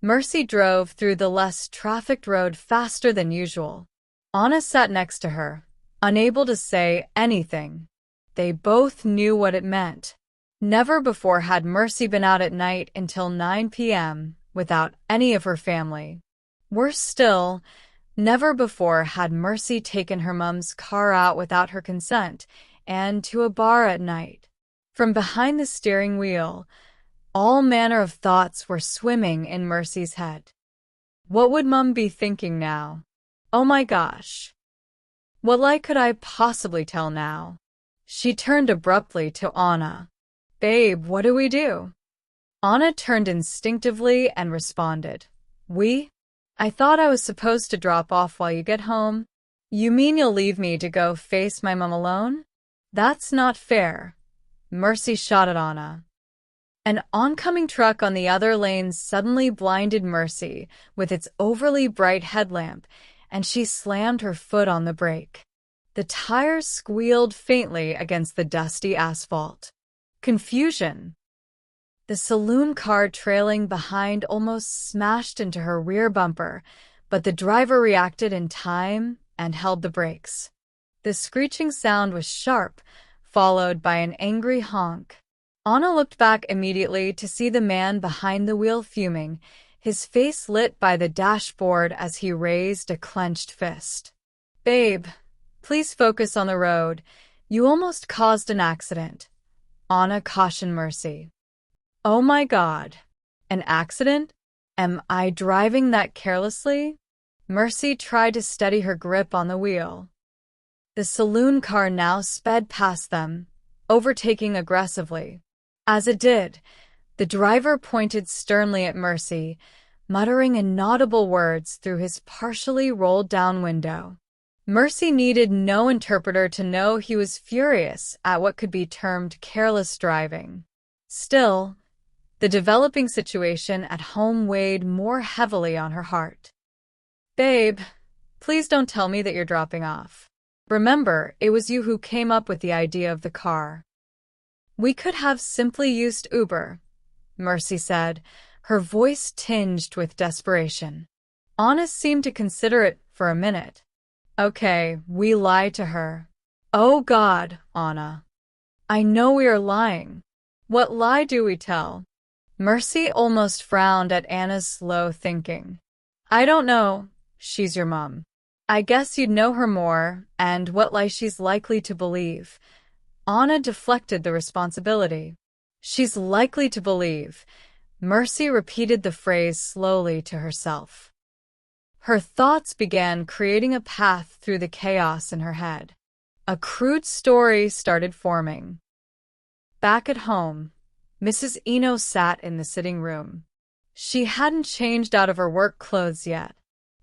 Mercy drove through the less trafficked road faster than usual. Anna sat next to her, unable to say anything. They both knew what it meant. Never before had Mercy been out at night until 9 p.m. without any of her family. Worse still, never before had Mercy taken her mom's car out without her consent and to a bar at night. From behind the steering wheel, all manner of thoughts were swimming in Mercy's head. What would Mom be thinking now? Oh my gosh. What lie could I possibly tell now? She turned abruptly to Anna. Babe, what do we do? Anna turned instinctively and responded. I thought I was supposed to drop off while you get home. You mean you'll leave me to go face my mom alone? That's not fair. Mercy shot at Anna. An oncoming truck on the other lane suddenly blinded Mercy with its overly bright headlamp, and she slammed her foot on the brake. The tires squealed faintly against the dusty asphalt. Confusion. The saloon car trailing behind almost smashed into her rear bumper, but the driver reacted in time and held the brakes. The screeching sound was sharp, followed by an angry honk. Anna looked back immediately to see the man behind the wheel fuming, his face lit by the dashboard as he raised a clenched fist. Babe, please focus on the road. You almost caused an accident. Anna cautioned Mercy. Oh my God. An accident? Am I driving that carelessly? Mercy tried to steady her grip on the wheel. The saloon car now sped past them, overtaking aggressively. As it did, the driver pointed sternly at Mercy, muttering inaudible words through his partially rolled-down window. Mercy needed no interpreter to know he was furious at what could be termed careless driving. Still, the developing situation at home weighed more heavily on her heart. Babe, please don't tell me that you're dropping off. Remember, it was you who came up with the idea of the car. We could have simply used Uber, Mercy said, her voice tinged with desperation. Anna seemed to consider it for a minute. Okay, we lied to her. Oh God, Anna. I know we are lying. What lie do we tell? Mercy almost frowned at Anna's slow thinking. I don't know. She's your mom. I guess you'd know her more, and what lie she's likely to believe. Anna deflected the responsibility. She's likely to believe. Mercy repeated the phrase slowly to herself. Her thoughts began creating a path through the chaos in her head. A crude story started forming. Back at home, Mrs. Eno sat in the sitting room. She hadn't changed out of her work clothes yet.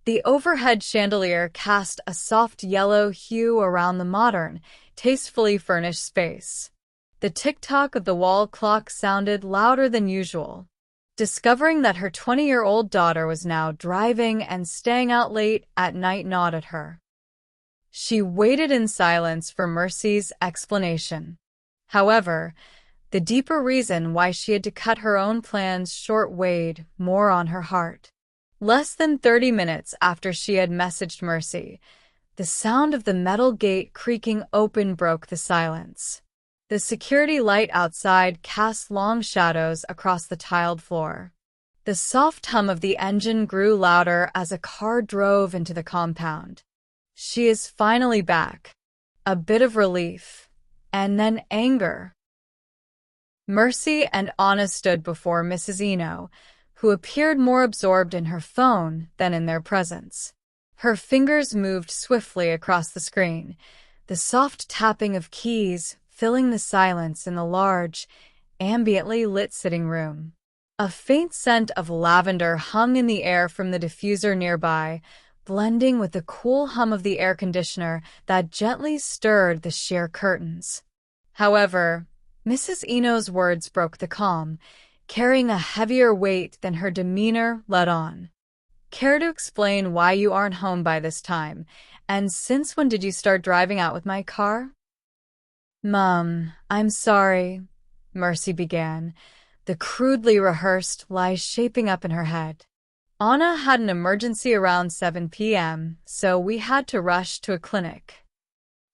The overhead chandelier cast a soft yellow hue around the modern, tastefully furnished space. The tick-tock of the wall clock sounded louder than usual. Discovering that her 20-year-old daughter was now driving and staying out late at night gnawed at her. She waited in silence for Mercy's explanation. However, the deeper reason why she had to cut her own plans short weighed more on her heart. Less than 30 minutes after she had messaged Mercy, the sound of the metal gate creaking open broke the silence. The security light outside cast long shadows across the tiled floor. The soft hum of the engine grew louder as a car drove into the compound. She is finally back. A bit of relief, and then anger. Mercy and Anna stood before Mrs. Eno, who appeared more absorbed in her phone than in their presence. Her fingers moved swiftly across the screen, the soft tapping of keys filling the silence in the large, ambiently lit sitting room. A faint scent of lavender hung in the air from the diffuser nearby, blending with the cool hum of the air conditioner that gently stirred the sheer curtains. However, Mrs. Eno's words broke the calm, carrying a heavier weight than her demeanor let on. Care to explain why you aren't home by this time, and since when did you start driving out with my car? Mom, I'm sorry, Mercy began, the crudely rehearsed lies shaping up in her head. Anna had an emergency around 7 p.m., so we had to rush to a clinic.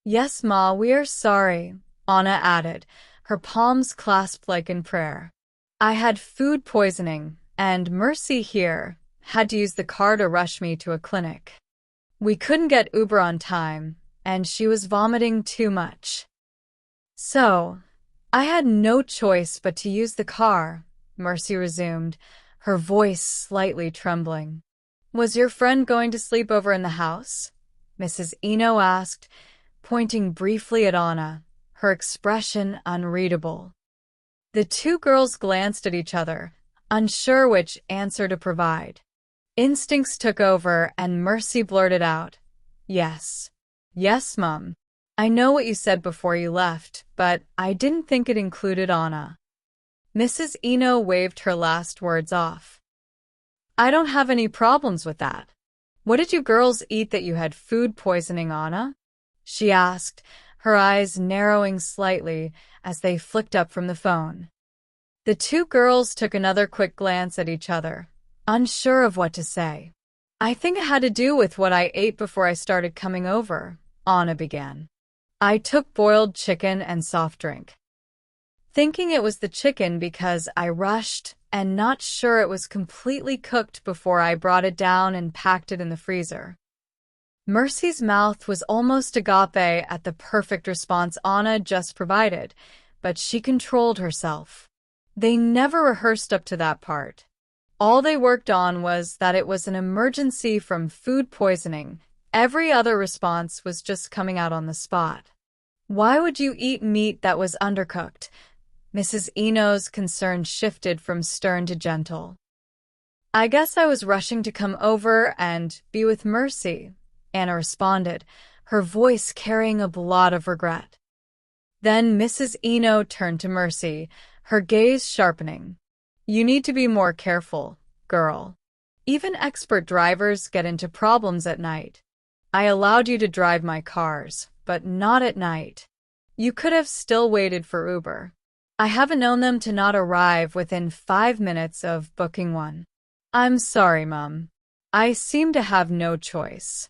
Yes, Ma, we are sorry, Anna added, her palms clasped like in prayer. I had food poisoning, and Mercy here had to use the car to rush me to a clinic. We couldn't get Uber on time, and she was vomiting too much. So, I had no choice but to use the car, Mercy resumed, her voice slightly trembling. Was your friend going to sleep over in the house? Mrs. Eno asked, pointing briefly at Anna, her expression unreadable. The two girls glanced at each other, unsure which answer to provide. Instincts took over and Mercy blurted out, Yes. Yes, Mum. I know what you said before you left, but I didn't think it included Anna. Mrs. Eno waved her last words off. I don't have any problems with that. What did you girls eat that you had food poisoning, Anna? She asked, her eyes narrowing slightly as they flicked up from the phone. The two girls took another quick glance at each other, unsure of what to say. I think it had to do with what I ate before I started coming over, Anna began. I took boiled chicken and soft drink. Thinking it was the chicken because I rushed and not sure it was completely cooked before I brought it down and packed it in the freezer. Mercy's mouth was almost agape at the perfect response Anna just provided, but she controlled herself. They never rehearsed up to that part. All they worked on was that it was an emergency from food poisoning. Every other response was just coming out on the spot. Why would you eat meat that was undercooked? Mrs. Eno's concern shifted from stern to gentle. I guess I was rushing to come over and be with Mercy, Anna responded, her voice carrying a lot of regret. Then Mrs. Eno turned to Mercy, her gaze sharpening. You need to be more careful, girl. Even expert drivers get into problems at night. I allowed you to drive my cars, but not at night. You could have still waited for Uber. I haven't known them to not arrive within 5 minutes of booking one. I'm sorry, Mum. I seem to have no choice.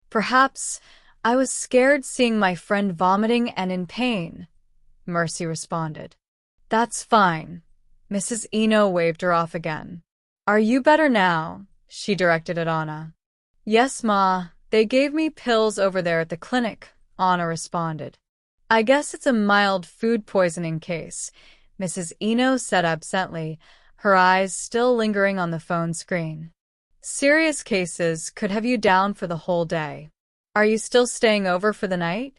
Perhaps I was scared seeing my friend vomiting and in pain, Mercy responded. That's fine. Mrs. Eno waved her off again. Are you better now? She directed at Anna. Yes, Ma. They gave me pills over there at the clinic, Anna responded. I guess it's a mild food poisoning case, Mrs. Eno said absently, her eyes still lingering on the phone screen. Serious cases could have you down for the whole day. Are you still staying over for the night?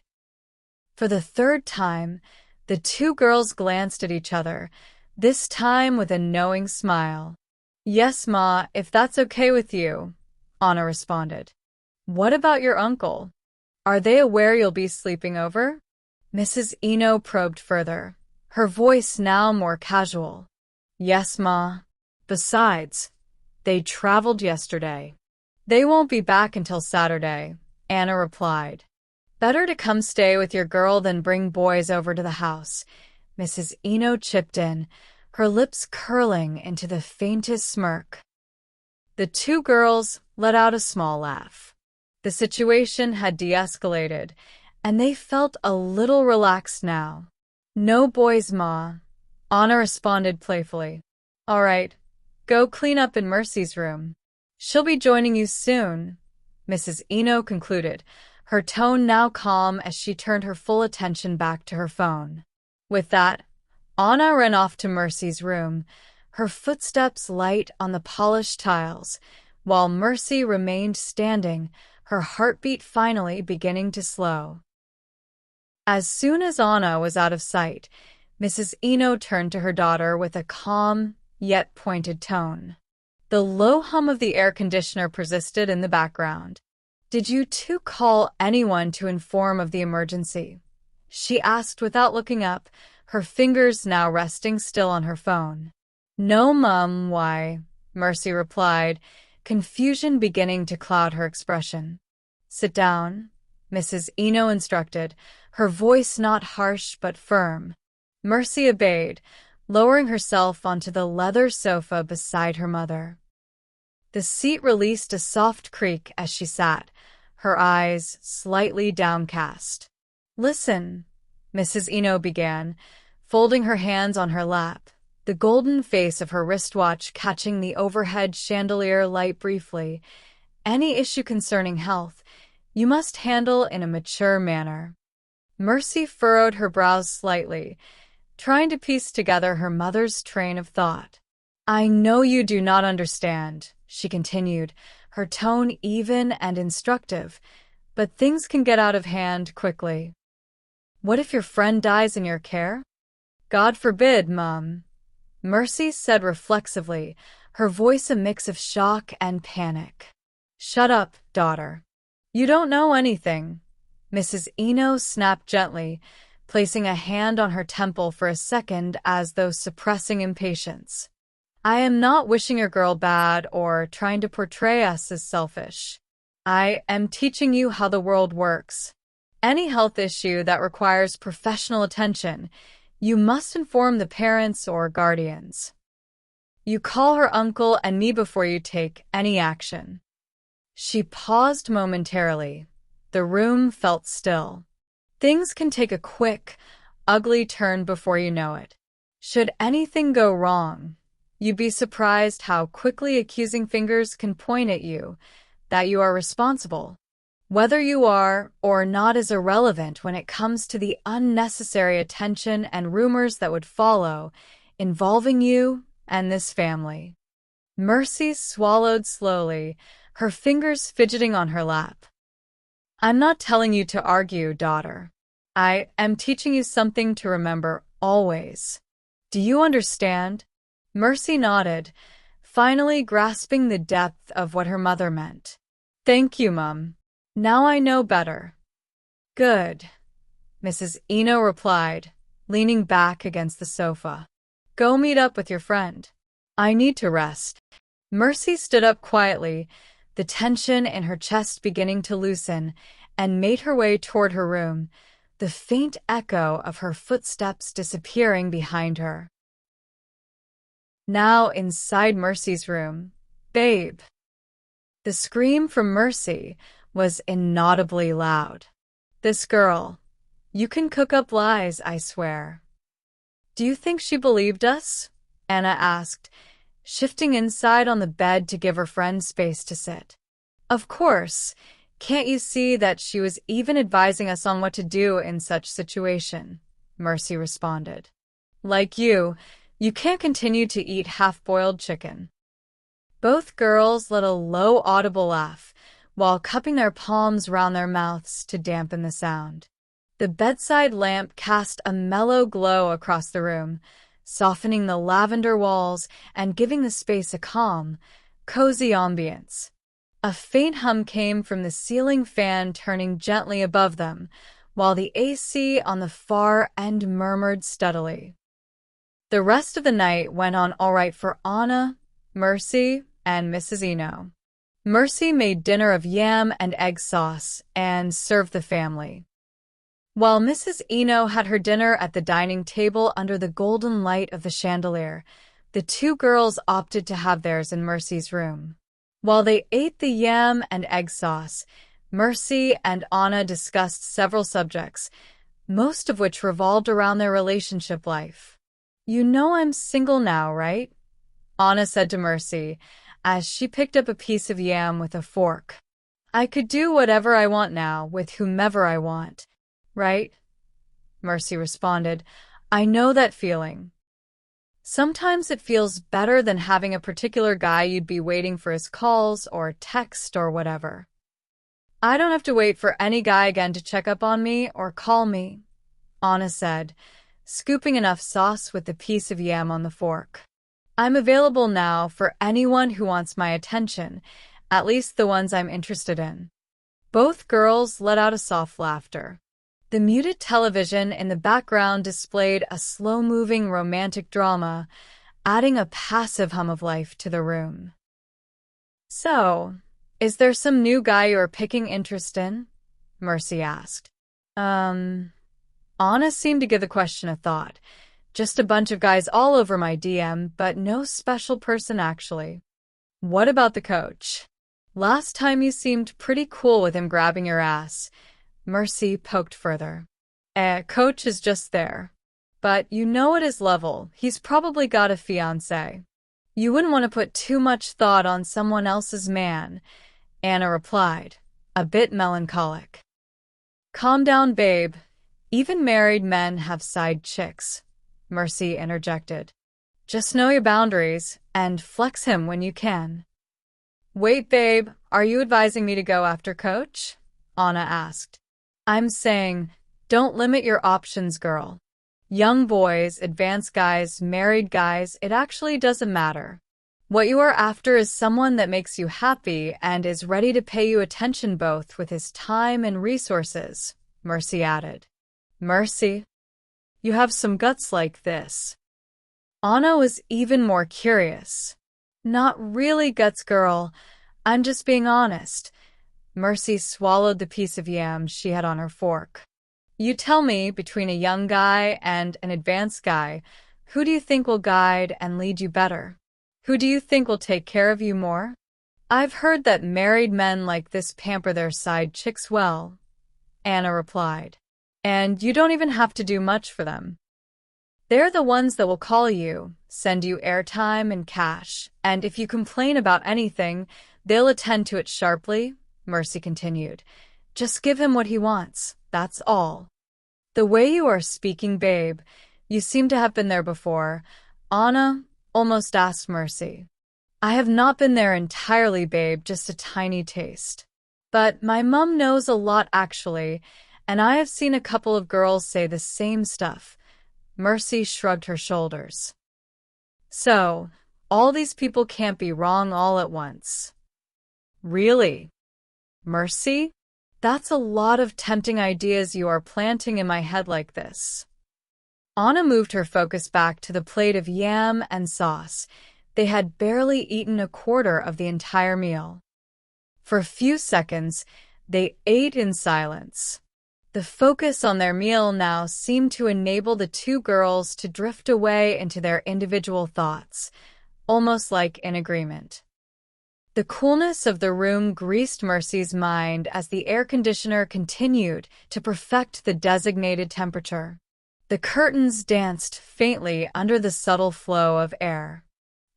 For the third time, the two girls glanced at each other, this time with a knowing smile. Yes, Ma, if that's okay with you, Anna responded. What about your uncle? Are they aware you'll be sleeping over? Mrs. Eno probed further, her voice now more casual. Yes, Ma. Besides, they traveled yesterday. They won't be back until Saturday, Anna replied. Better to come stay with your girl than bring boys over to the house, Mrs. Eno chipped in, her lips curling into the faintest smirk. The two girls let out a small laugh. The situation had de-escalated, and they felt a little relaxed now. No boys, Ma, Anna responded playfully. All right, go clean up in Mercy's room. She'll be joining you soon, Mrs. Eno concluded, her tone now calm as she turned her full attention back to her phone. With that, Anna ran off to Mercy's room, her footsteps light on the polished tiles, while Mercy remained standing, her heartbeat finally beginning to slow. As soon as Anna was out of sight, Mrs. Eno turned to her daughter with a calm, yet pointed tone. The low hum of the air conditioner persisted in the background. Did you two call anyone to inform of the emergency? She asked without looking up, her fingers now resting still on her phone. No, Mum, why? Mercy replied, confusion beginning to cloud her expression. Sit down, Mrs. Eno instructed, her voice not harsh but firm. Mercy obeyed, lowering herself onto the leather sofa beside her mother. The seat released a soft creak as she sat, her eyes slightly downcast. "Listen," Mrs. Eno began, folding her hands on her lap, the golden face of her wristwatch catching the overhead chandelier light briefly. "Any issue concerning health, you must handle in a mature manner." Mercy furrowed her brows slightly, trying to piece together her mother's train of thought. "I know you do not understand," she continued, her tone even and instructive, "but things can get out of hand quickly." "What if your friend dies in your care?" "God forbid, Mum," Mercy said reflexively, her voice a mix of shock and panic. "Shut up, daughter. You don't know anything," Mrs. Eno snapped gently, placing a hand on her temple for a second as though suppressing impatience. "I am not wishing your girl bad or trying to portray us as selfish. I am teaching you how the world works. Any health issue that requires professional attention, you must inform the parents or guardians. You call her uncle and me before you take any action." She paused momentarily. The room felt still. Things can take a quick, ugly turn before you know it. Should anything go wrong, you'd be surprised how quickly accusing fingers can point at you, that you are responsible. Whether you are or not is irrelevant when it comes to the unnecessary attention and rumors that would follow, involving you and this family. Mercy swallowed slowly, her fingers fidgeting on her lap. "I'm not telling you to argue, daughter. I am teaching you something to remember always. Do you understand?" Mercy nodded, finally grasping the depth of what her mother meant. "Thank you, Mum. Now I know better." "Good," Mrs. Eno replied, leaning back against the sofa. "Go meet up with your friend. I need to rest." Mercy stood up quietly, the tension in her chest beginning to loosen, and made her way toward her room, the faint echo of her footsteps disappearing behind her. Now inside Mercy's room, "Babe." The scream from Mercy was inaudibly loud. "This girl, you can cook up lies, I swear." "Do you think she believed us?" Anna asked, shifting inside on the bed to give her friend space to sit. "Of course. Can't you see that she was even advising us on what to do in such situation?" Mercy responded. "Like you can't continue to eat half-boiled chicken." Both girls let a low audible laugh, while cupping their palms round their mouths to dampen the sound. The bedside lamp cast a mellow glow across the room, softening the lavender walls and giving the space a calm, cozy ambience. A faint hum came from the ceiling fan turning gently above them, while the AC on the far end murmured steadily. The rest of the night went on all right for Anna, Mercy, and Mrs. Eno. Mercy made dinner of yam and egg sauce and served the family, while Mrs. Eno had her dinner at the dining table under the golden light of the chandelier. The two girls opted to have theirs in Mercy's room. While they ate the yam and egg sauce, Mercy and Anna discussed several subjects, most of which revolved around their relationship life. "You know I'm single now, right?" Anna said to Mercy, as she picked up a piece of yam with a fork. "I could do whatever I want now, with whomever I want, right?" Mercy responded, "I know that feeling. Sometimes it feels better than having a particular guy you'd be waiting for his calls or text or whatever. I don't have to wait for any guy again to check up on me or call me," Anna said, scooping enough sauce with the piece of yam on the fork. "I'm available now for anyone who wants my attention, at least the ones I'm interested in." Both girls let out a soft laughter. The muted television in the background displayed a slow-moving romantic drama, adding a passive hum of life to the room. "So, is there some new guy you're picking interest in?" Mercy asked. Anna seemed to give the question a thought. "Just a bunch of guys all over my DM, but no special person actually." What about the coach? Last time you seemed pretty cool with him grabbing your ass. Mercy poked further. Coach is just there. But you know at his level, he's probably got a fiancé. You wouldn't want to put too much thought on someone else's man, Anna replied, a bit melancholic. Calm down, babe. Even married men have side chicks, Mercy interjected. Just know your boundaries and flex him when you can. Wait, babe, are you advising me to go after Coach? Anna asked. I'm saying, don't limit your options, girl. Young boys, advanced guys, married guys, it actually doesn't matter. What you are after is someone that makes you happy and is ready to pay you attention both with his time and resources, Mercy added. Mercy, you have some guts like this. Anna was even more curious. Not really guts, girl. I'm just being honest. Mercy swallowed the piece of yam she had on her fork. You tell me, between a young guy and an advanced guy, who do you think will guide and lead you better? Who do you think will take care of you more? I've heard that married men like this pamper their side chicks well, Anna replied. And you don't even have to do much for them. They're the ones that will call you, send you airtime and cash, and if you complain about anything, they'll attend to it sharply, Mercy continued. Just give him what he wants, that's all. The way you are speaking, babe, you seem to have been there before. Anna almost asked Mercy. I have not been there entirely, babe, just a tiny taste. But my mum knows a lot actually, and I have seen a couple of girls say the same stuff. Mercy shrugged her shoulders. So, all these people can't be wrong all at once. Really? Mercy? That's a lot of tempting ideas you are planting in my head like this. Anna moved her focus back to the plate of yam and sauce. They had barely eaten a quarter of the entire meal. For a few seconds, they ate in silence. The focus on their meal now seemed to enable the two girls to drift away into their individual thoughts, almost like in agreement. The coolness of the room greased Mercy's mind as the air conditioner continued to perfect the designated temperature. The curtains danced faintly under the subtle flow of air.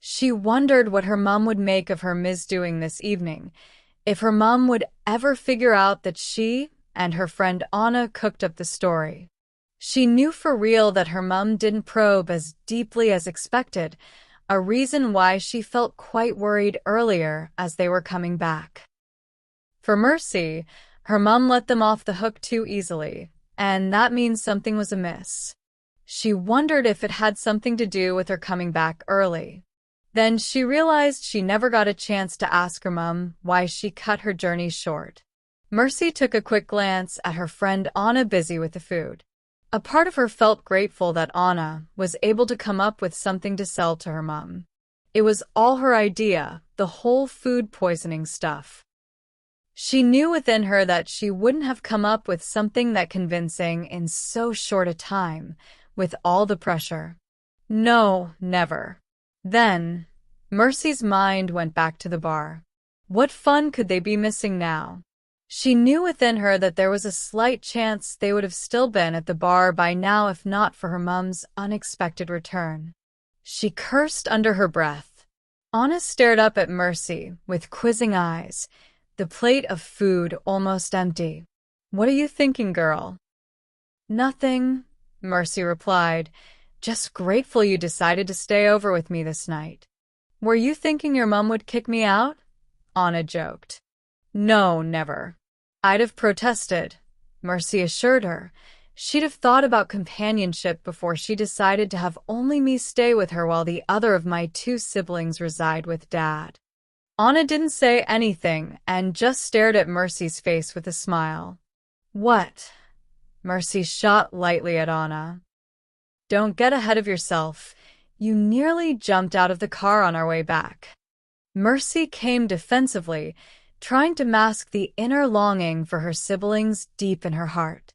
She wondered what her mum would make of her misdoing this evening, if her mum would ever figure out that she and her friend Anna cooked up the story. She knew for real that her mum didn't probe as deeply as expected, a reason why she felt quite worried earlier as they were coming back. For Mercy, her mum let them off the hook too easily, and that means something was amiss. She wondered if it had something to do with her coming back early. Then she realized she never got a chance to ask her mum why she cut her journey short. Mercy took a quick glance at her friend Anna busy with the food. A part of her felt grateful that Anna was able to come up with something to sell to her mum. It was all her idea, the whole food poisoning stuff. She knew within her that she wouldn't have come up with something that convincing in so short a time, with all the pressure. No, never. Then, Mercy's mind went back to the bar. What fun could they be missing now? She knew within her that there was a slight chance they would have still been at the bar by now if not for her mum's unexpected return. She cursed under her breath. Anna stared up at Mercy with quizzing eyes, the plate of food almost empty. What are you thinking, girl? Nothing, Mercy replied. Just grateful you decided to stay over with me this night. Were you thinking your mum would kick me out? Anna joked. No, never. I'd have protested, Mercy assured her. She'd have thought about companionship before she decided to have only me stay with her while the other of my two siblings reside with Dad. Anna didn't say anything and just stared at Mercy's face with a smile. What? Mercy shot lightly at Anna. Don't get ahead of yourself. You nearly jumped out of the car on our way back. Mercy came defensively, trying to mask the inner longing for her siblings deep in her heart.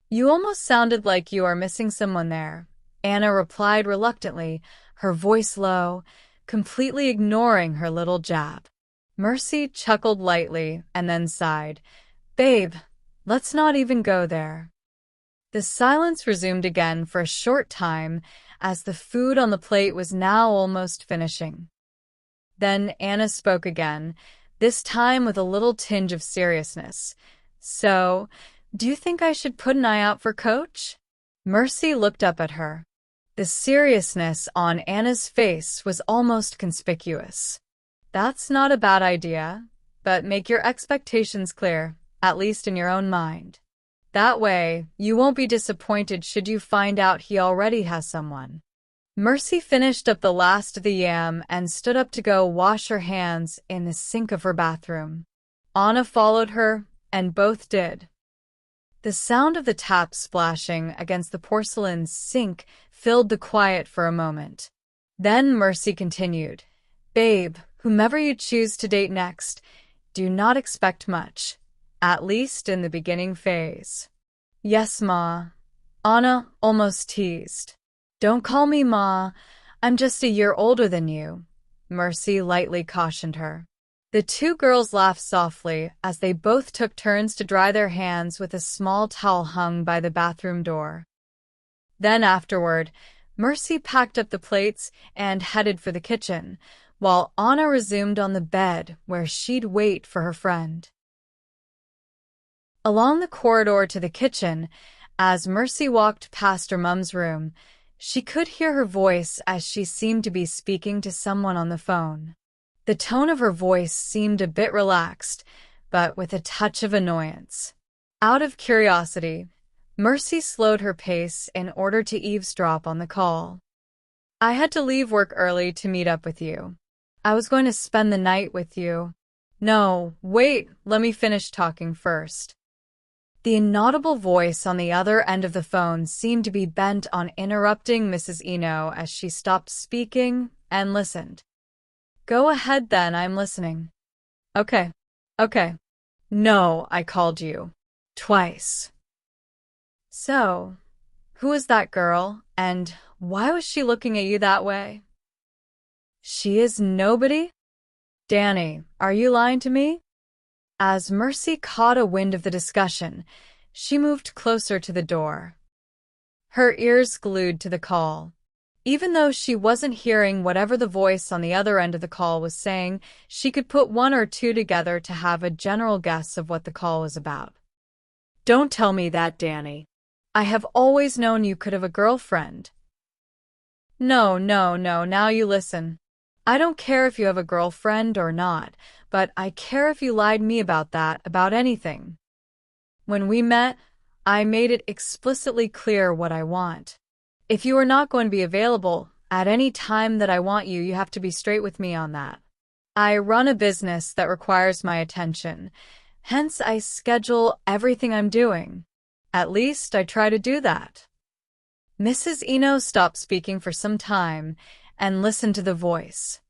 You almost sounded like you are missing someone there, Anna replied reluctantly, her voice low. completely ignoring her little jab. Mercy chuckled lightly and then sighed. Babe, let's not even go there. The silence resumed again for a short time as the food on the plate was now almost finishing. Then Anna spoke again, this time with a little tinge of seriousness. So, do you think I should put an eye out for Coach? Mercy looked up at her. The seriousness on Anna's face was almost conspicuous. That's not a bad idea, but make your expectations clear, at least in your own mind. That way, you won't be disappointed should you find out he already has someone. Mercy finished up the last of the yam and stood up to go wash her hands in the sink of her bathroom. Anna followed her, and both did. The sound of the tap splashing against the porcelain sink filled the quiet for a moment. Then Mercy continued, Babe, whomever you choose to date next, do not expect much, at least in the beginning phase. Yes, Ma. Anna almost teased. Don't call me Ma, I'm just a year older than you, Mercy lightly cautioned her. The two girls laughed softly as they both took turns to dry their hands with a small towel hung by the bathroom door. Then afterward, Mercy packed up the plates and headed for the kitchen, while Anna resumed on the bed where she'd wait for her friend. Along the corridor to the kitchen, as Mercy walked past her mum's room, she could hear her voice as she seemed to be speaking to someone on the phone. The tone of her voice seemed a bit relaxed, but with a touch of annoyance. Out of curiosity, Mercy slowed her pace in order to eavesdrop on the call. I had to leave work early to meet up with you. I was going to spend the night with you. No, wait, let me finish talking first. The inaudible voice on the other end of the phone seemed to be bent on interrupting Mrs. Eno as she stopped speaking and listened. Go ahead then, I'm listening. Okay. No, I called you. Twice. So, who was that girl, and why was she looking at you that way? She is nobody? Danny, are you lying to me? As Mercy caught a wind of the discussion, she moved closer to the door. Her ears glued to the call. Even though she wasn't hearing whatever the voice on the other end of the call was saying, she could put one or two together to have a general guess of what the call was about. Don't tell me that, Danny. I have always known you could have a girlfriend. No, now you listen. I don't care if you have a girlfriend or not, but I care if you lied to me about anything. When we met, I made it explicitly clear what I want. If you are not going to be available at any time that I want you, you have to be straight with me on that. I run a business that requires my attention, hence I schedule everything I'm doing. At least I try to do that. Mrs. Eno stopped speaking for some time and listened to the voice.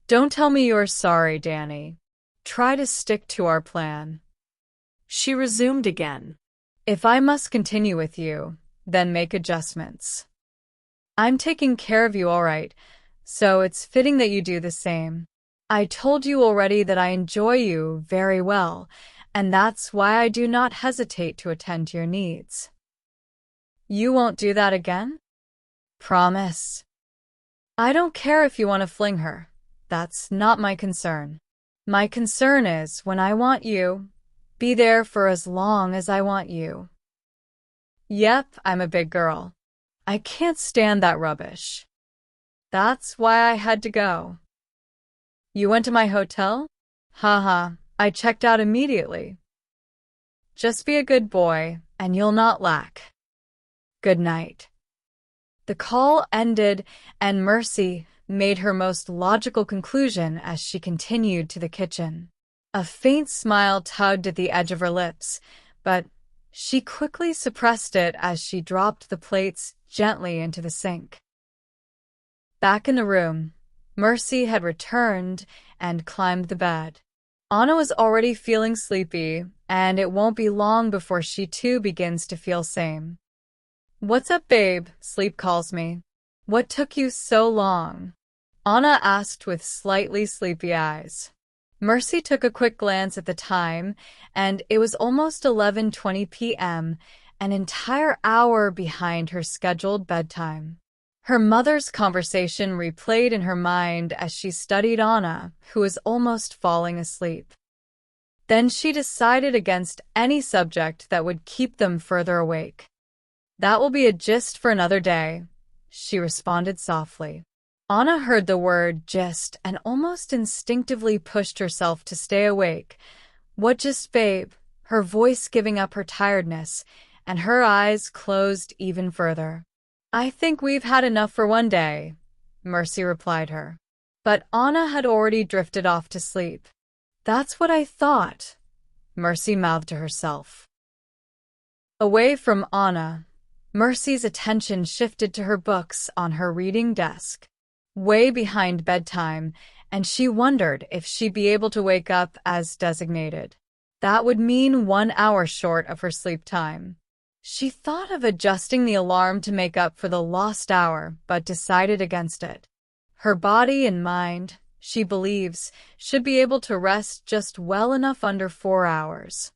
Don't tell me you're sorry, Danny. Try to stick to our plan. She resumed again. If I must continue with you, then make adjustments. I'm taking care of you all right, so it's fitting that you do the same. I told you already that I enjoy you very well, and that's why I do not hesitate to attend to your needs. You won't do that again? Promise. I don't care if you want to fling her. That's not my concern. My concern is when I want you, be there for as long as I want you. Yep, I'm a big girl. I can't stand that rubbish. That's why I had to go. You went to my hotel? Haha, I checked out immediately. Just be a good boy, and you'll not lack. Good night. The call ended, and Mercy made her most logical conclusion as she continued to the kitchen. A faint smile tugged at the edge of her lips, but she quickly suppressed it as she dropped the plates gently into the sink. Back in the room, Mercy had returned and climbed the bed. Anna was already feeling sleepy, and it won't be long before she too begins to feel same. What's up, babe? Sleep calls me. What took you so long? Anna asked with slightly sleepy eyes. Mercy took a quick glance at the time, and it was almost 11:20 p.m., an entire hour behind her scheduled bedtime. Her mother's conversation replayed in her mind as she studied Anna, who was almost falling asleep. Then she decided against any subject that would keep them further awake. "That will be a gist for another day," she responded softly. Anna heard the word gist and almost instinctively pushed herself to stay awake. "What gist, babe?" Her voice giving up her tiredness, and her eyes closed even further. "I think we've had enough for one day," Mercy replied her. But Anna had already drifted off to sleep. "That's what I thought," Mercy mouthed to herself. Away from Anna, Mercy's attention shifted to her books on her reading desk. Way behind bedtime, and she wondered if she'd be able to wake up as designated. That would mean 1 hour short of her sleep time. She thought of adjusting the alarm to make up for the lost hour, but decided against it. Her body and mind, she believes, should be able to rest just well enough under 4 hours.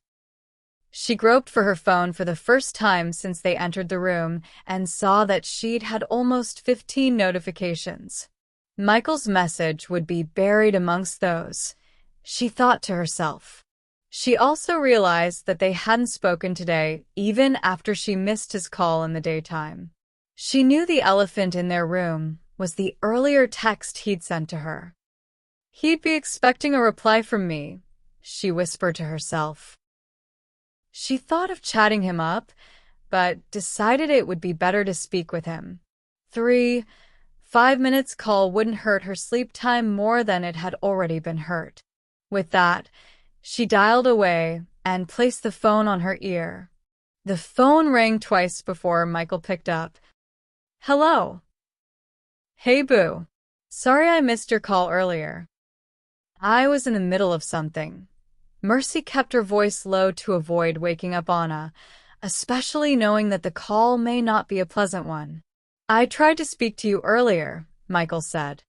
She groped for her phone for the first time since they entered the room and saw that she'd had almost 15 notifications. Michael's message would be buried amongst those, she thought to herself. She also realized that they hadn't spoken today, even after she missed his call in the daytime. She knew the elephant in their room was the earlier text he'd sent to her. "He'd be expecting a reply from me," she whispered to herself. She thought of chatting him up, but decided it would be better to speak with him. 5 minutes call wouldn't hurt her sleep time more than it had already been hurt. With that, she dialed away and placed the phone on her ear. The phone rang twice before Michael picked up. "Hello." "Hey, boo. Sorry I missed your call earlier. I was in the middle of something." Mercy kept her voice low to avoid waking up Anna, especially knowing that the call may not be a pleasant one. "I tried to speak to you earlier," Michael said.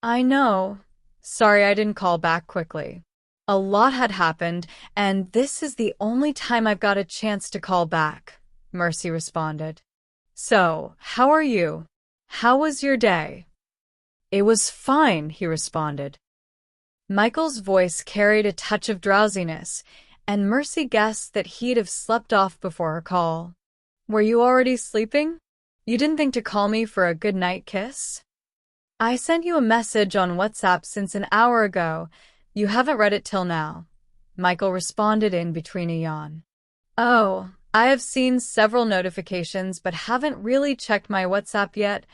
"I know. Sorry I didn't call back quickly. A lot had happened, and this is the only time I've got a chance to call back," Mercy responded. "So, how are you? How was your day?" "It was fine," he responded. Michael's voice carried a touch of drowsiness, and Mercy guessed that he'd have slept off before her call. "Were you already sleeping? You didn't think to call me for a good-night kiss?" "I sent you a message on WhatsApp since an hour ago. You haven't read it till now," Michael responded in between a yawn. "Oh, I have seen several notifications but haven't really checked my WhatsApp yet."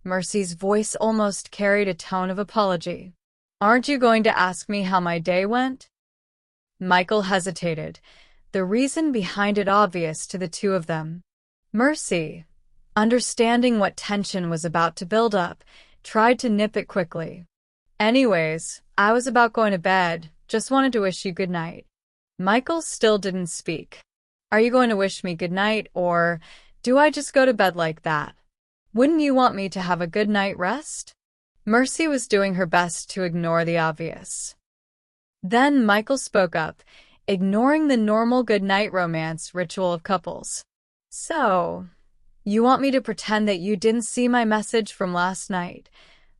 Mercy's voice almost carried a tone of apology. "Aren't you going to ask me how my day went?" Michael hesitated, the reason behind it obvious to the two of them. Mercy, understanding what tension was about to build up, tried to nip it quickly. "Anyways, I was about going to bed, just wanted to wish you good night." Michael still didn't speak. "Are you going to wish me good night, or do I just go to bed like that? Wouldn't you want me to have a good night rest?" Mercy was doing her best to ignore the obvious. Then Michael spoke up, ignoring the normal good-night romance ritual of couples. "So, you want me to pretend that you didn't see my message from last night?"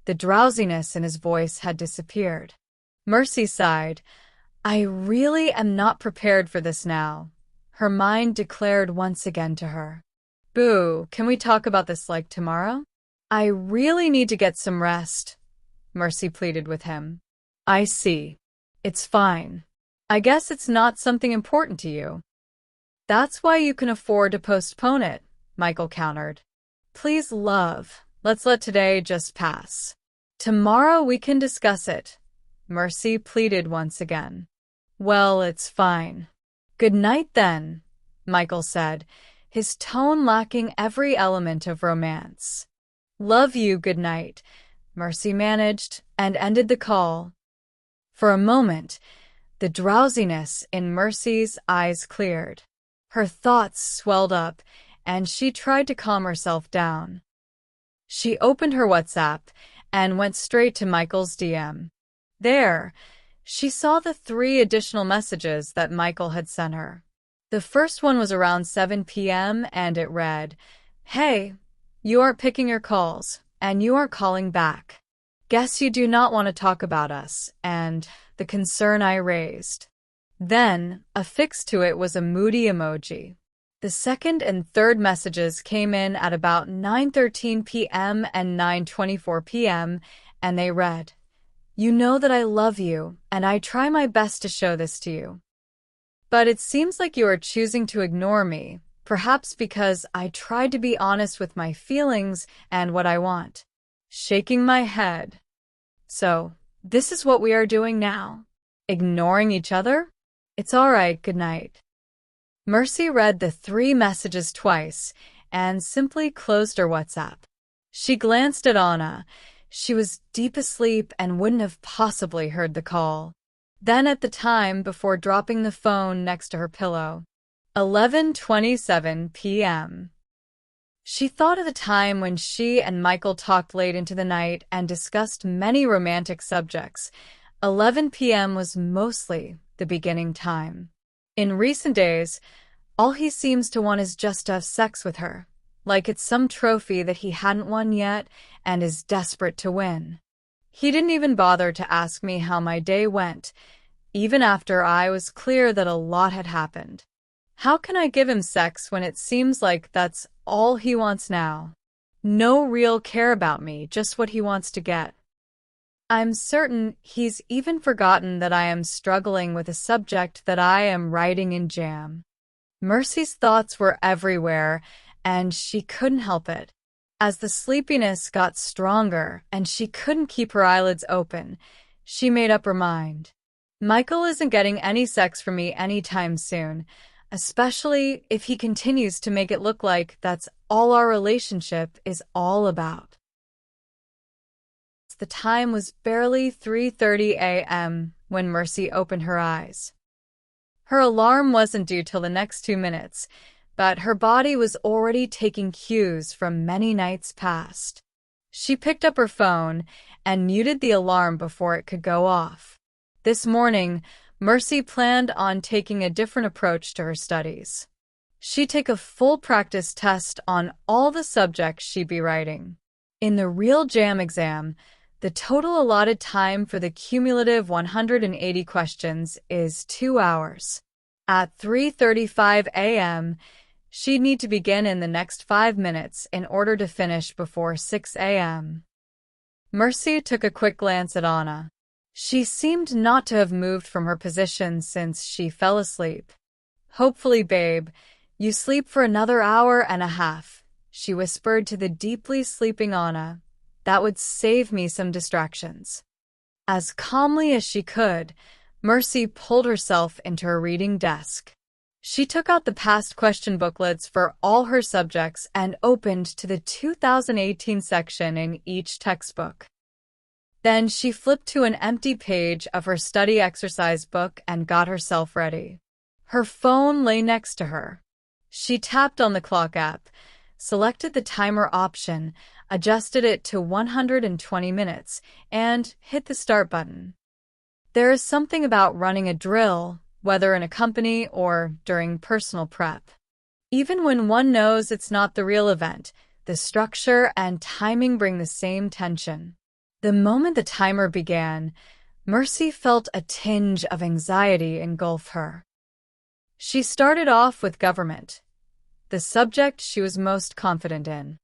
The drowsiness in his voice had disappeared. Mercy sighed. "I really am not prepared for this now," her mind declared once again to her. "Boo, can we talk about this like tomorrow?" "I really need to get some rest," Mercy pleaded with him. "I see. It's fine. I guess it's not something important to you." "That's why you can afford to postpone it," Michael countered. "Please, love, let's let today just pass. Tomorrow we can discuss it," Mercy pleaded once again. "Well, it's fine. Good night then," Michael said, his tone lacking every element of romance. "Love you, good night," Mercy managed, and ended the call. For a moment, the drowsiness in Mercy's eyes cleared. Her thoughts swelled up, and she tried to calm herself down. She opened her WhatsApp and went straight to Michael's DM. There, she saw the 3 additional messages that Michael had sent her. The first one was around 7 p.m. and it read, "Hey, you aren't picking your calls, and you aren't calling back. Guess you do not want to talk about us and the concern I raised." Then, affixed to it was a moody emoji. The second and third messages came in at about 9:13 p.m. and 9:24 p.m., and they read, "You know that I love you, and I try my best to show this to you. But it seems like you are choosing to ignore me, perhaps because I tried to be honest with my feelings and what I want." Shaking my head. "So, this is what we are doing now? Ignoring each other? It's all right, good night." Mercy read the 3 messages twice and simply closed her WhatsApp. She glanced at Anna. She was deep asleep and wouldn't have possibly heard the call. Then at the time before dropping the phone next to her pillow, 11:27 p.m. She thought of the time when she and Michael talked late into the night and discussed many romantic subjects. 11 p.m. was mostly the beginning time. In recent days, all he seems to want is just to have sex with her, like it's some trophy that he hadn't won yet and is desperate to win. He didn't even bother to ask me how my day went, even after I was clear that a lot had happened. How can I give him sex when it seems like that's all he wants now? No real care about me, just what he wants to get. I'm certain he's even forgotten that I am struggling with a subject that I am writing in JAMB. Mercy's thoughts were everywhere, and she couldn't help it. As the sleepiness got stronger and she couldn't keep her eyelids open, she made up her mind. Michael isn't getting any sex from me anytime soon, especially if he continues to make it look like that's all our relationship is all about. The time was barely 3:30 a.m. when Mercy opened her eyes. Her alarm wasn't due till the next 2 minutes, but her body was already taking cues from many nights past. She picked up her phone and muted the alarm before it could go off. This morning, Mercy planned on taking a different approach to her studies. She'd take a full practice test on all the subjects she'd be writing. In the real JAMB exam, the total allotted time for the cumulative 180 questions is 2 hours. At 3:35 a.m., she'd need to begin in the next 5 minutes in order to finish before 6 a.m. Mercy took a quick glance at Anna. She seemed not to have moved from her position since she fell asleep. "Hopefully, babe, you sleep for another hour and a half," she whispered to the deeply sleeping Anna. "That would save me some distractions." As calmly as she could, Mercy pulled herself into her reading desk. She took out the past question booklets for all her subjects and opened to the 2018 section in each textbook. Then she flipped to an empty page of her study exercise book and got herself ready. Her phone lay next to her. She tapped on the clock app, selected the timer option, adjusted it to 120 minutes, and hit the start button. There is something about running a drill, whether in a company or during personal prep. Even when one knows it's not the real event, the structure and timing bring the same tension. The moment the timer began, Mercy felt a tinge of anxiety engulf her. She started off with government, the subject she was most confident in.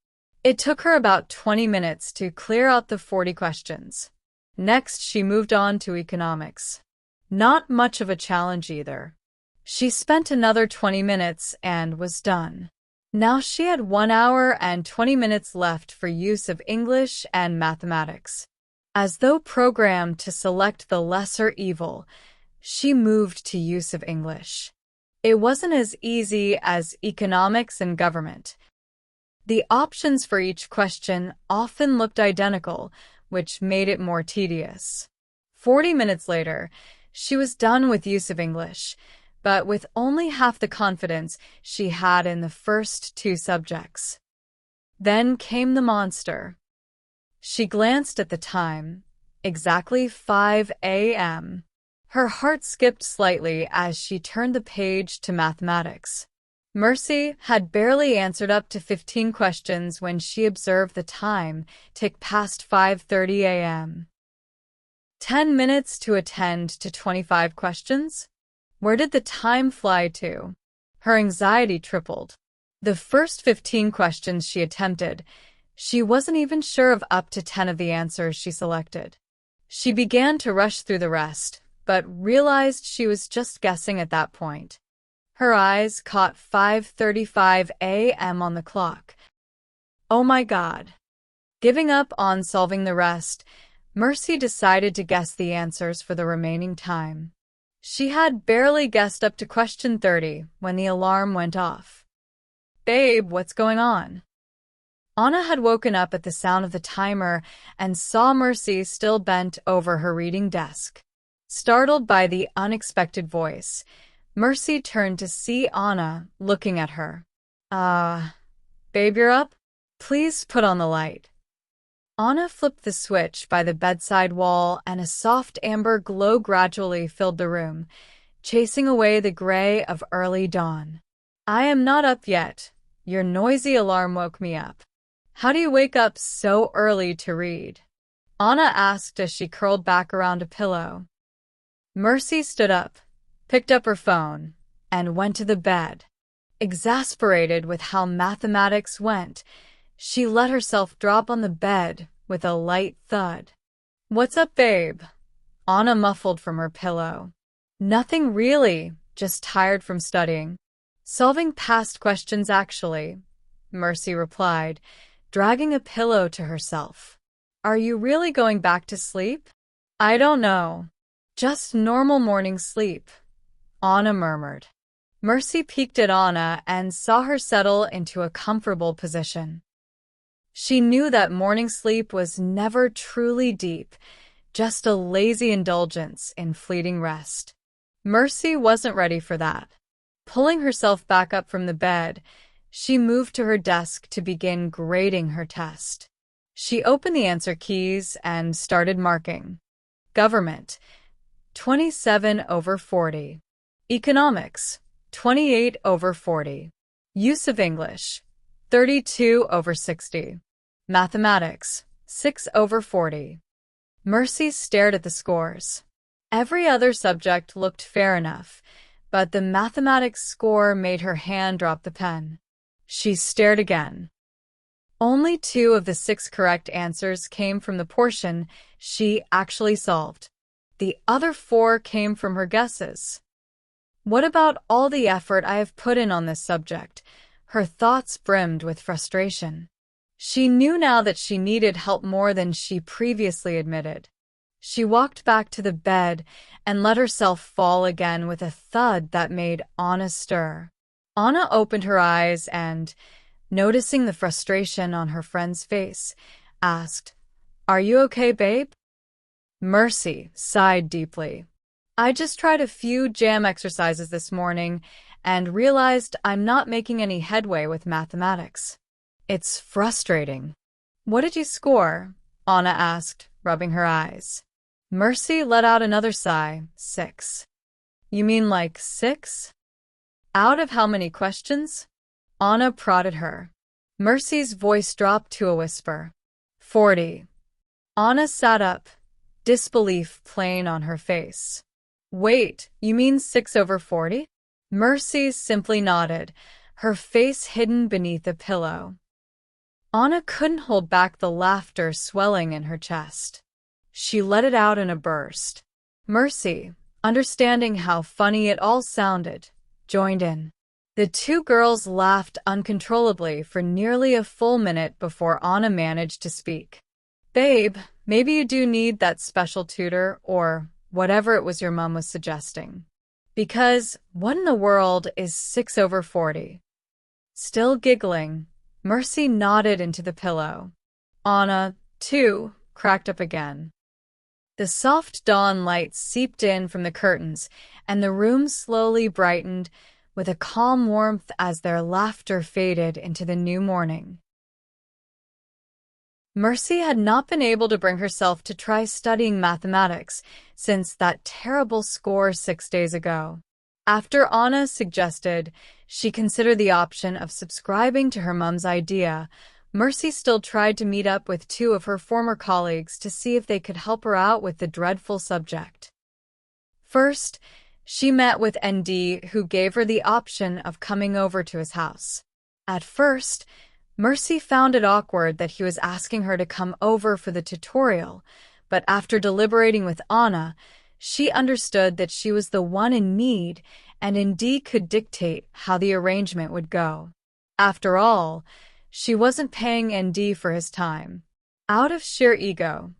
It took her about 20 minutes to clear out the 40 questions. Next, she moved on to economics. Not much of a challenge either. She spent another 20 minutes and was done. Now she had 1 hour and 20 minutes left for use of English and mathematics. As though programmed to select the lesser evil, she moved to use of English. It wasn't as easy as economics and government. The options for each question often looked identical, which made it more tedious. 40 minutes later, she was done with use of English, but with only half the confidence she had in the first 2 subjects. Then came the monster. She glanced at the time. Exactly 5 a.m. Her heart skipped slightly as she turned the page to mathematics. Mercy had barely answered up to 15 questions when she observed the time tick past 5:30 a.m. 10 minutes to attend to 25 questions? Where did the time fly to? Her anxiety tripled. The first 15 questions she attempted, she wasn't even sure of up to 10 of the answers she selected. She began to rush through the rest, but realized she was just guessing at that point. Her eyes caught 5:35 a.m. on the clock. Oh my God. Giving up on solving the rest, Mercy decided to guess the answers for the remaining time. She had barely guessed up to question 30 when the alarm went off. Babe, what's going on? Anna had woken up at the sound of the timer and saw Mercy still bent over her reading desk. Startled by the unexpected voice, Mercy turned to see Anna looking at her. Babe, you're up? Please put on the light. Anna flipped the switch by the bedside wall and a soft amber glow gradually filled the room, chasing away the gray of early dawn. I am not up yet. Your noisy alarm woke me up. How do you wake up so early to read? Anna asked as she curled back around a pillow. Mercy stood up, picked up her phone, and went to the bed. Exasperated with how mathematics went, she let herself drop on the bed with a light thud. What's up, babe? Anna muffled from her pillow. Nothing really, just tired from studying. Solving past questions, actually, Mercy replied, dragging a pillow to herself. Are you really going back to sleep? I don't know. Just normal morning sleep, Anna murmured. Mercy peeked at Anna and saw her settle into a comfortable position. She knew that morning sleep was never truly deep, just a lazy indulgence in fleeting rest. Mercy wasn't ready for that. Pulling herself back up from the bed, she moved to her desk to begin grading her test. She opened the answer keys and started marking. Government, 27/40. Economics, 28/40. Use of English, 32/60. Mathematics, 6/40. Mercy stared at the scores. Every other subject looked fair enough, but the mathematics score made her hand drop the pen. She stared again. Only 2 of the 6 correct answers came from the portion she actually solved. The other 4 came from her guesses. What about all the effort I have put in on this subject? Her thoughts brimmed with frustration. She knew now that she needed help more than she previously admitted. She walked back to the bed and let herself fall again with a thud that made Anna stir. Anna opened her eyes and, noticing the frustration on her friend's face, asked, Are you okay, babe? Mercy sighed deeply. I just tried a few JAMB exercises this morning and realized I'm not making any headway with mathematics. It's frustrating. What did you score? Anna asked, rubbing her eyes. Mercy let out another sigh. 6. You mean like 6? Out of how many questions? Anna prodded her. Mercy's voice dropped to a whisper. 40. Anna sat up, disbelief plain on her face. Wait, you mean 6/40? Mercy simply nodded, her face hidden beneath a pillow. Anna couldn't hold back the laughter swelling in her chest. She let it out in a burst. Mercy, understanding how funny it all sounded, joined in. The 2 girls laughed uncontrollably for nearly a full minute before Anna managed to speak. Babe, maybe you do need that special tutor or whatever it was your mom was suggesting. Because what in the world is 6/40? Still giggling, Mercy nodded into the pillow. Anna, too, cracked up again. The soft dawn light seeped in from the curtains, and the room slowly brightened with a calm warmth as their laughter faded into the new morning. Mercy had not been able to bring herself to try studying mathematics since that terrible score 6 days ago. After Anna suggested she consider the option of subscribing to her mom's idea, Mercy still tried to meet up with two of her former colleagues to see if they could help her out with the dreadful subject. First, she met with ND, who gave her the option of coming over to his house. At first, Mercy found it awkward that he was asking her to come over for the tutorial, but after deliberating with Anna, she understood that she was the one in need and ND could dictate how the arrangement would go. After all, she wasn't paying ND for his time. Out of sheer ego,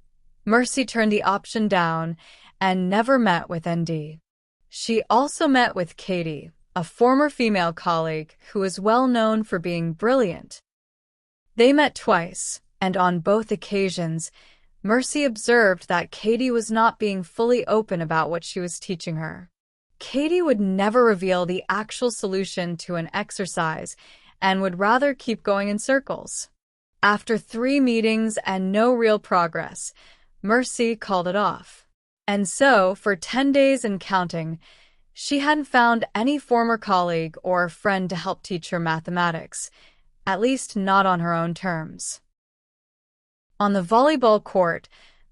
Mercy turned the option down and never met with ND. She also met with Katie, a former female colleague who was well known for being brilliant. They met twice, and on both occasions, Mercy observed that Katie was not being fully open about what she was teaching her. Katie would never reveal the actual solution to an exercise and would rather keep going in circles. After 3 meetings and no real progress, Mercy called it off. And so, for 10 days and counting, she hadn't found any former colleague or friend to help teach her mathematics, at least not on her own terms. On the volleyball court,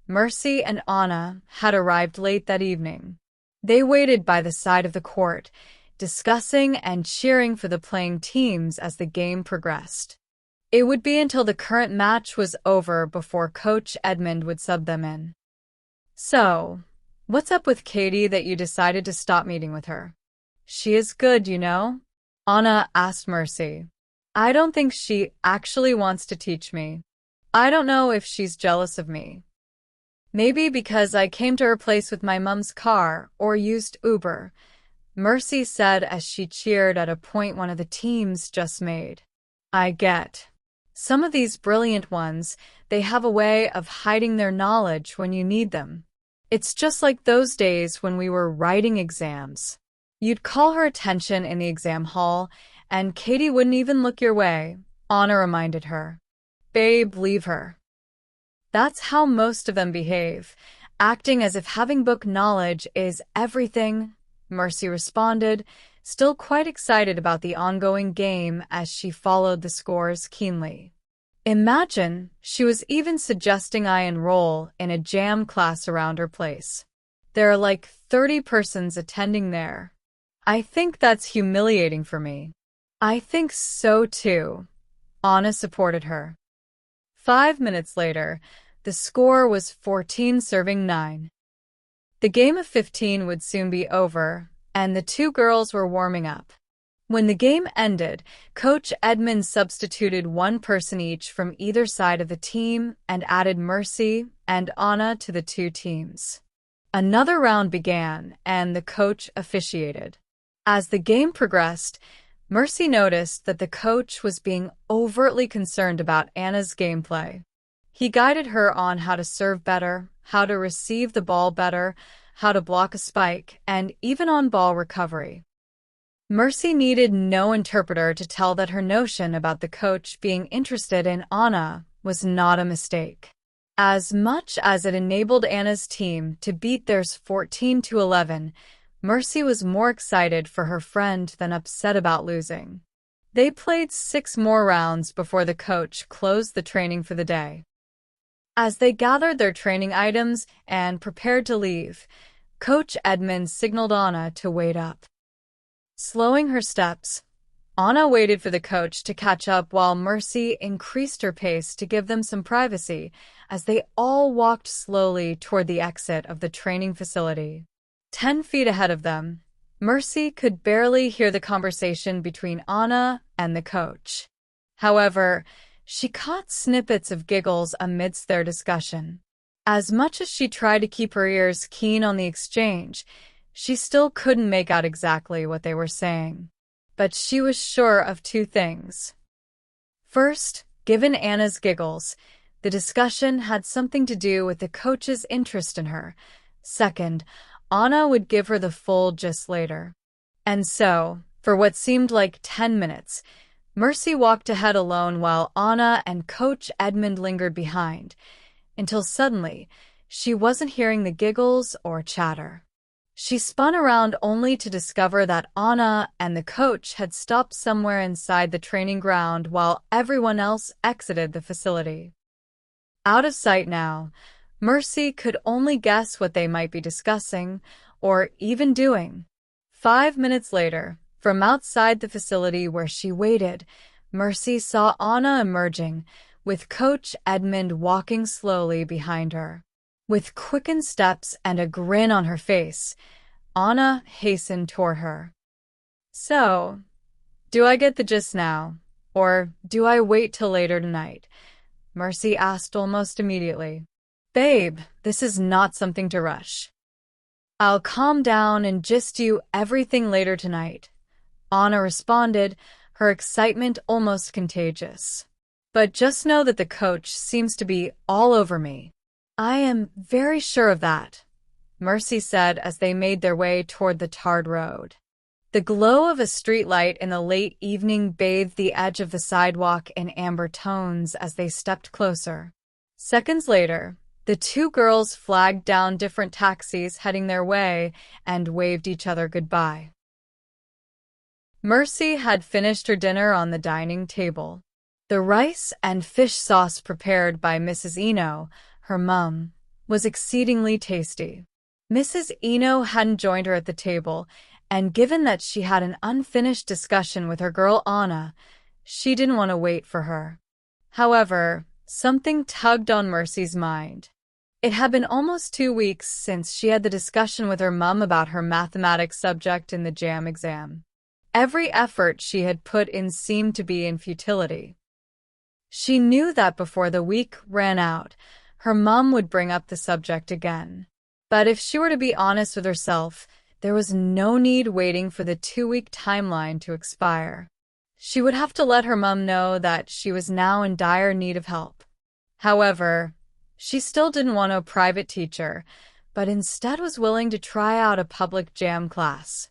Mercy and Anna had arrived late that evening. They waited by the side of the court, discussing and cheering for the playing teams as the game progressed. It would be until the current match was over before Coach Edmund would sub them in. "So, what's up with Katie that you decided to stop meeting with her? She is good, you know?" Anna asked Mercy. "I don't think she actually wants to teach me. I don't know if she's jealous of me. Maybe because I came to her place with my mom's car or used Uber," Mercy said as she cheered at a point one of the teams just made. "I get. Some of these brilliant ones, they have a way of hiding their knowledge when you need them. It's just like those days when we were writing exams. You'd call her attention in the exam hall, and Katie wouldn't even look your way," Anna reminded her. "Babe, leave her. That's how most of them behave, acting as if having book knowledge is everything," Mercy responded, still quite excited about the ongoing game as she followed the scores keenly. Imagine, she was even suggesting I enroll in a JAMB class around her place. There are like 30 persons attending there. I think that's humiliating for me. "I think so too," Anna supported her. 5 minutes later, the score was 14-9. The game of 15 would soon be over, and the two girls were warming up. When the game ended, Coach Edmund substituted one person each from either side of the team and added Mercy and Anna to the two teams. Another round began, and the coach officiated. As the game progressed, Mercy noticed that the coach was being overtly concerned about Anna's gameplay. He guided her on how to serve better, how to receive the ball better, how to block a spike, and even on-ball recovery. Mercy needed no interpreter to tell that her notion about the coach being interested in Anna was not a mistake. As much as it enabled Anna's team to beat theirs 14-11, Mercy was more excited for her friend than upset about losing. They played 6 more rounds before the coach closed the training for the day. As they gathered their training items and prepared to leave, Coach Edmund signaled Anna to wait up. Slowing her steps, Anna waited for the coach to catch up while Mercy increased her pace to give them some privacy as they all walked slowly toward the exit of the training facility. 10 feet ahead of them, Mercy could barely hear the conversation between Anna and the coach. However, she caught snippets of giggles amidst their discussion. As much as she tried to keep her ears keen on the exchange, she still couldn't make out exactly what they were saying. But she was sure of 2 things. First, given Anna's giggles, the discussion had something to do with the coach's interest in her. Second, Anna would give her the full gist later. And so, for what seemed like 10 minutes, Mercy walked ahead alone while Anna and Coach Edmund lingered behind, until suddenly she wasn't hearing the giggles or chatter. She spun around only to discover that Anna and the coach had stopped somewhere inside the training ground while everyone else exited the facility. Out of sight now, Mercy could only guess what they might be discussing or even doing. 5 minutes later, from outside the facility where she waited, Mercy saw Anna emerging, with Coach Edmund walking slowly behind her. With quickened steps and a grin on her face, Anna hastened toward her. "So, do I get the gist now, or do I wait till later tonight?" Mercy asked almost immediately. "Babe, this is not something to rush. I'll calm down and gist you everything later tonight," Anna responded, her excitement almost contagious. "But just know that the coach seems to be all over me." "I am very sure of that," Mercy said as they made their way toward the tarred road. The glow of a streetlight in the late evening bathed the edge of the sidewalk in amber tones as they stepped closer. Seconds later, the two girls flagged down different taxis heading their way and waved each other goodbye. Mercy had finished her dinner on the dining table. The rice and fish sauce prepared by Mrs. Eno, her mum, was exceedingly tasty. Mrs. Eno hadn't joined her at the table, and given that she had an unfinished discussion with her girl Anna, she didn't want to wait for her. However, something tugged on Mercy's mind. It had been almost 2 weeks since she had the discussion with her mum about her mathematics subject in the JAMB exam. Every effort she had put in seemed to be in futility. She knew that before the week ran out, her mum would bring up the subject again. But if she were to be honest with herself, there was no need waiting for the 2-week timeline to expire. She would have to let her mum know that she was now in dire need of help. However, she still didn't want a private teacher, but instead was willing to try out a public JAMB class.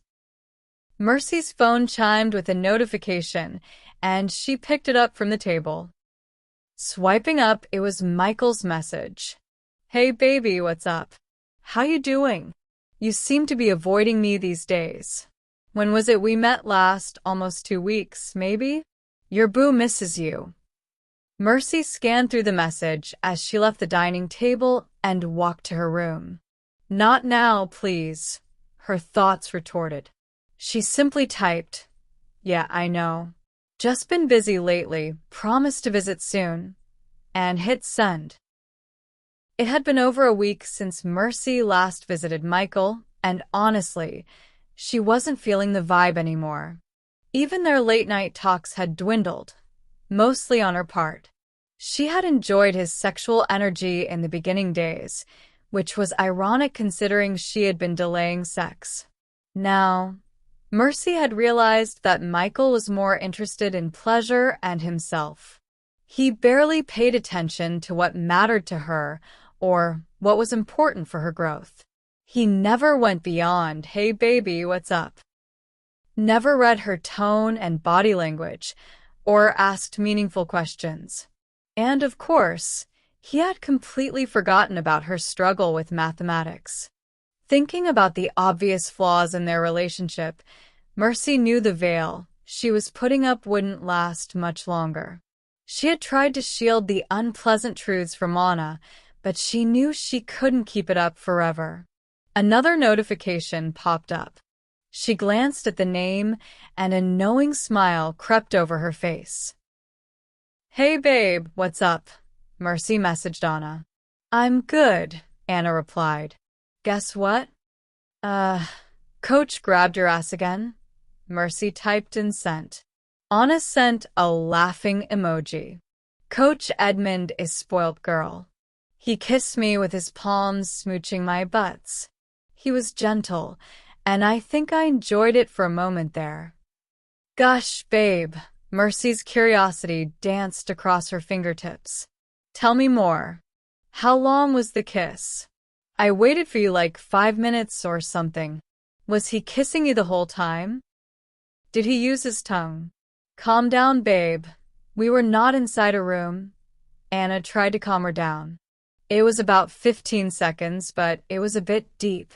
Mercy's phone chimed with a notification, and she picked it up from the table. Swiping up, it was Michael's message. "Hey baby, what's up? How you doing? You seem to be avoiding me these days. When was it we met last? Almost 2 weeks, maybe? Your boo misses you." Mercy scanned through the message as she left the dining table and walked to her room. "Not now, please," her thoughts retorted. She simply typed, "Yeah, I know. Just been busy lately, promised to visit soon," and hit send. It had been over a week since Mercy last visited Michael, and honestly, she wasn't feeling the vibe anymore. Even their late-night talks had dwindled, mostly on her part. She had enjoyed his sexual energy in the beginning days, which was ironic considering she had been delaying sex. Now, Mercy had realized that Michael was more interested in pleasure and himself. He barely paid attention to what mattered to her or what was important for her growth. He never went beyond, "Hey baby, what's up?" Never read her tone and body language or asked meaningful questions. And of course, he had completely forgotten about her struggle with mathematics. Thinking about the obvious flaws in their relationship, Mercy knew the veil she was putting up wouldn't last much longer. She had tried to shield the unpleasant truths from Anna, but she knew she couldn't keep it up forever. Another notification popped up. She glanced at the name, and a knowing smile crept over her face. "Hey babe, what's up?" Mercy messaged Anna. "I'm good," Anna replied. "Guess what? Coach grabbed your ass again?" Mercy typed and sent. Anna sent a laughing emoji. "Coach Edmund is spoilt girl. He kissed me with his palms smooching my butts. He was gentle, and I think I enjoyed it for a moment there." "Gosh, babe," Mercy's curiosity danced across her fingertips. "Tell me more. How long was the kiss? I waited for you like 5 minutes or something. Was he kissing you the whole time? Did he use his tongue?" Calm down, babe. We were not inside a room. Anna tried to calm her down. It was about 15 seconds, but it was a bit deep.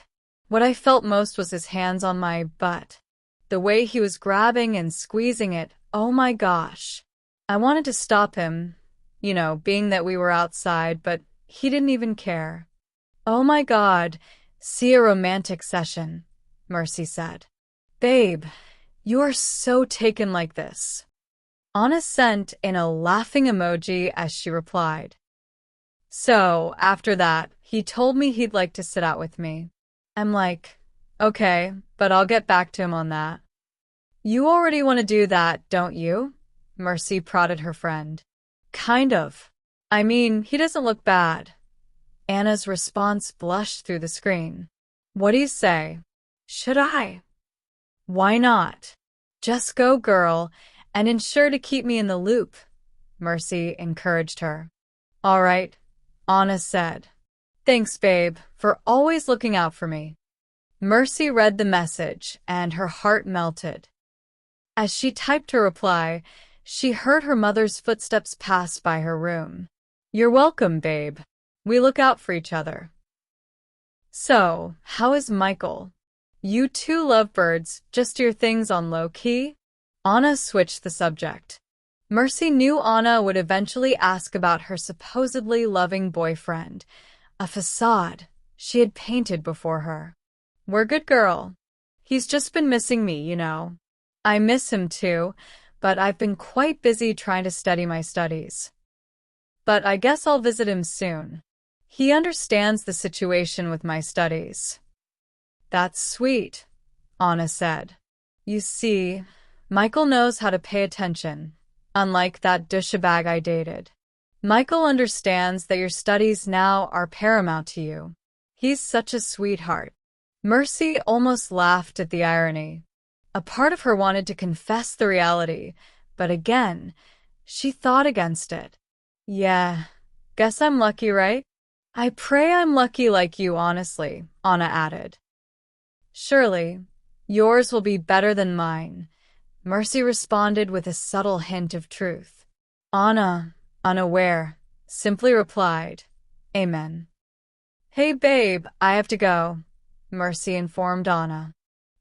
What I felt most was his hands on my butt. The way he was grabbing and squeezing it, oh my gosh. I wanted to stop him, being that we were outside, but he didn't even care. Oh my God, see a romantic session, Mercy said. Babe, you are so taken like this. Anna sent in a laughing emoji as she replied. So, after that, he told me he'd like to sit out with me. I'm like, okay, but I'll get back to him on that. You already want to do that, don't you? Mercy prodded her friend. Kind of. I mean, he doesn't look bad. Anna's response blushed through the screen. What do you say? Should I? Why not? Just go, girl, and ensure to keep me in the loop, Mercy encouraged her. All right, Anna said. Thanks, babe, for always looking out for me. Mercy read the message, and her heart melted. As she typed her reply, she heard her mother's footsteps pass by her room. You're welcome, babe. We look out for each other. So, how is Michael? You two lovebirds just do your things on low-key? Anna switched the subject. Mercy knew Anna would eventually ask about her supposedly loving boyfriend, a facade she had painted before her. We're good, girl. He's just been missing me, I miss him too, but I've been quite busy trying to study my studies. But I guess I'll visit him soon. He understands the situation with my studies. That's sweet, Anna said. You see, Michael knows how to pay attention, unlike that douchebag I dated. Michael understands that your studies now are paramount to you. He's such a sweetheart. Mercy almost laughed at the irony. A part of her wanted to confess the reality, but again, she thought against it. Yeah, guess I'm lucky, right? I pray I'm lucky like you, honestly, Anna added. Surely, yours will be better than mine, Mercy responded with a subtle hint of truth. Anna, unaware, simply replied, Amen. Hey babe, I have to go, Mercy informed Anna.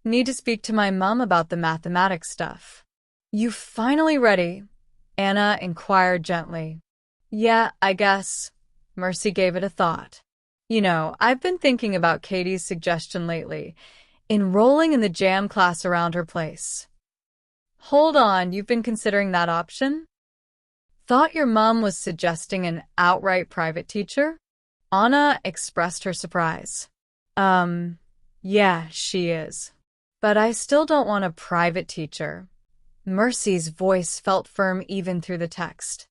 Need to speak to my mom about the mathematics stuff. You finally ready? Anna inquired gently. Yeah, I guess. Mercy gave it a thought. I've been thinking about Katie's suggestion lately, enrolling in the JAMB class around her place. Hold on, you've been considering that option? Thought your mom was suggesting an outright private teacher? Anna expressed her surprise. Yeah, she is. But I still don't want a private teacher. Mercy's voice felt firm even through the text.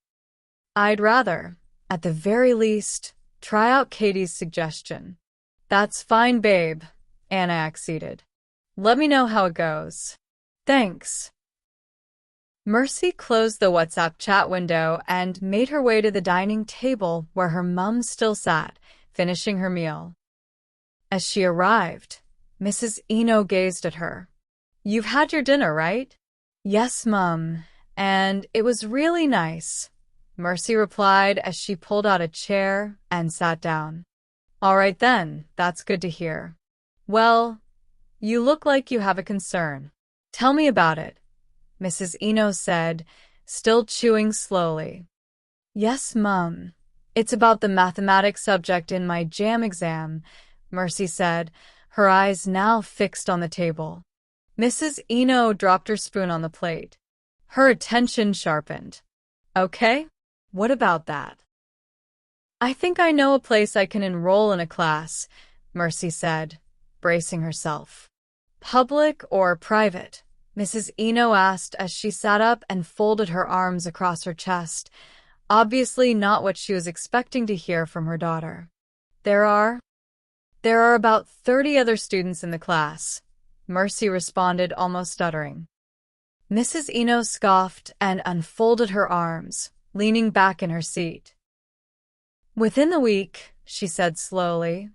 I'd rather, at the very least, try out Katie's suggestion. That's fine, babe, Anna acceded. Let me know how it goes. Thanks. Mercy closed the WhatsApp chat window and made her way to the dining table where her mum still sat, finishing her meal. As she arrived, Mrs. Eno gazed at her. You've had your dinner, right? Yes, Mum, and it was really nice, Mercy replied as she pulled out a chair and sat down. All right then, that's good to hear. Well, you look like you have a concern. Tell me about it, Mrs. Eno said, still chewing slowly. Yes, Mum. It's about the mathematics subject in my JAMB exam, Mercy said, her eyes now fixed on the table. Mrs. Eno dropped her spoon on the plate. Her attention sharpened. Okay, what about that? I think I know a place I can enroll in a class, Mercy said, bracing herself. Public or private? Mrs. Eno asked as she sat up and folded her arms across her chest, obviously not what she was expecting to hear from her daughter. There are about 30 other students in the class, Mercy responded, almost stuttering. Mrs. Eno scoffed and unfolded her arms, leaning back in her seat. Within the week, she said slowly,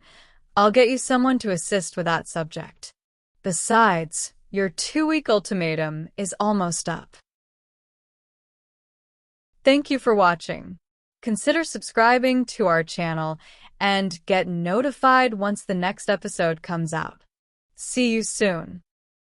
I'll get you someone to assist with that subject. Besides, your 2-week ultimatum is almost up. Thank you for watching. Consider subscribing to our channel and get notified once the next episode comes out. See you soon.